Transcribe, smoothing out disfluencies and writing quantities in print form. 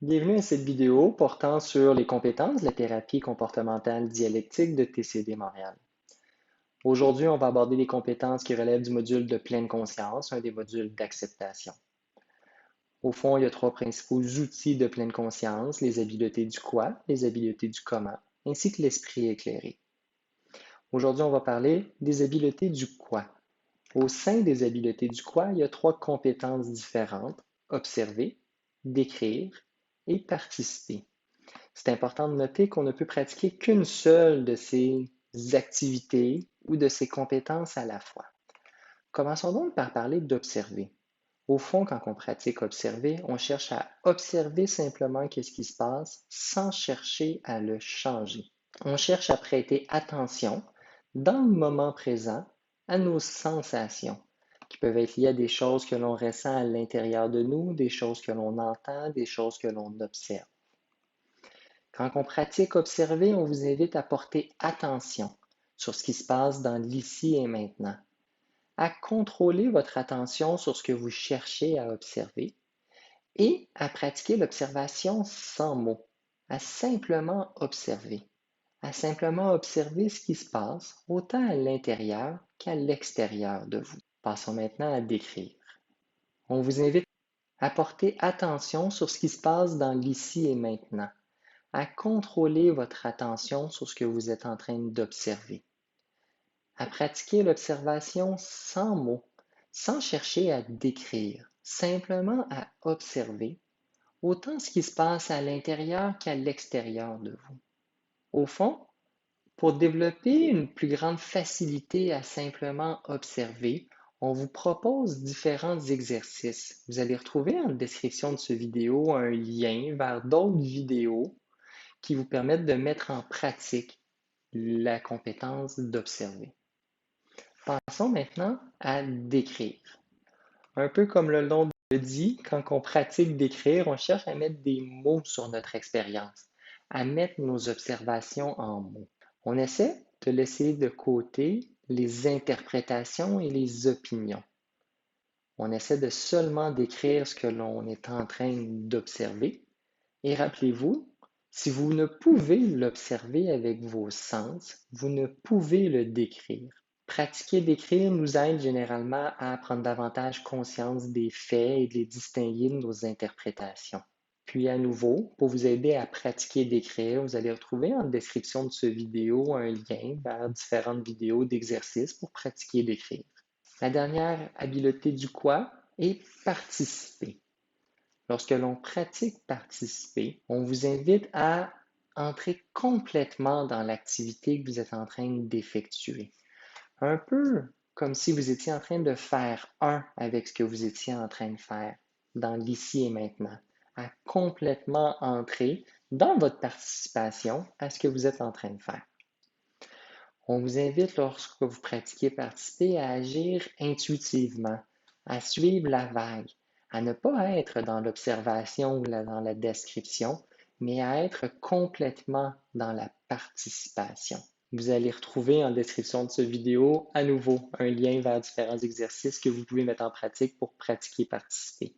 Bienvenue à cette vidéo portant sur les compétences de la thérapie comportementale dialectique de TCD Montréal. Aujourd'hui, on va aborder les compétences qui relèvent du module de pleine conscience, un des modules d'acceptation. Au fond, il y a trois principaux outils de pleine conscience, les habiletés du quoi, les habiletés du comment, ainsi que l'esprit éclairé. Aujourd'hui, on va parler des habiletés du quoi. Au sein des habiletés du quoi, il y a trois compétences différentes: observer, décrire et participer. C'est important de noter qu'on ne peut pratiquer qu'une seule de ces activités ou de ces compétences à la fois. Commençons donc par parler d'observer. Au fond, quand on pratique observer, on cherche à observer simplement qu'est-ce qui se passe sans chercher à le changer. On cherche à prêter attention dans le moment présent à nos sensations, qui peuvent être liées à des choses que l'on ressent à l'intérieur de nous, des choses que l'on entend, des choses que l'on observe. Quand on pratique observer, on vous invite à porter attention sur ce qui se passe dans l'ici et maintenant, à contrôler votre attention sur ce que vous cherchez à observer et à pratiquer l'observation sans mots, à simplement observer ce qui se passe autant à l'intérieur qu'à l'extérieur de vous. Passons maintenant à décrire. On vous invite à porter attention sur ce qui se passe dans l'ici et maintenant, à contrôler votre attention sur ce que vous êtes en train d'observer, à pratiquer l'observation sans mots, sans chercher à décrire, simplement à observer autant ce qui se passe à l'intérieur qu'à l'extérieur de vous. Au fond, pour développer une plus grande facilité à simplement observer, on vous propose différents exercices. Vous allez retrouver en description de cette vidéo un lien vers d'autres vidéos qui vous permettent de mettre en pratique la compétence d'observer. Passons maintenant à décrire. Un peu comme le nom le dit, quand on pratique d'écrire, on cherche à mettre des mots sur notre expérience, à mettre nos observations en mots. On essaie de laisser de côté les interprétations et les opinions. On essaie de seulement décrire ce que l'on est en train d'observer. Et rappelez-vous, si vous ne pouvez l'observer avec vos sens, vous ne pouvez le décrire. Pratiquer d'écrire nous aide généralement à prendre davantage conscience des faits et de les distinguer de nos interprétations. Puis à nouveau, pour vous aider à pratiquer d'écrire, vous allez retrouver en description de cette vidéo un lien vers différentes vidéos d'exercices pour pratiquer d'écrire. La dernière habileté du quoi est participer. Lorsque l'on pratique participer, on vous invite à entrer complètement dans l'activité que vous êtes en train d'effectuer. Un peu comme si vous étiez en train de faire un avec ce que vous étiez en train de faire dans l'ici et maintenant, à complètement entrer dans votre participation à ce que vous êtes en train de faire. On vous invite, lorsque vous pratiquez participer, à agir intuitivement, à suivre la vague, à ne pas être dans l'observation ou dans la description, mais à être complètement dans la participation. Vous allez retrouver en description de cette vidéo à nouveau un lien vers différents exercices que vous pouvez mettre en pratique pour pratiquer participer.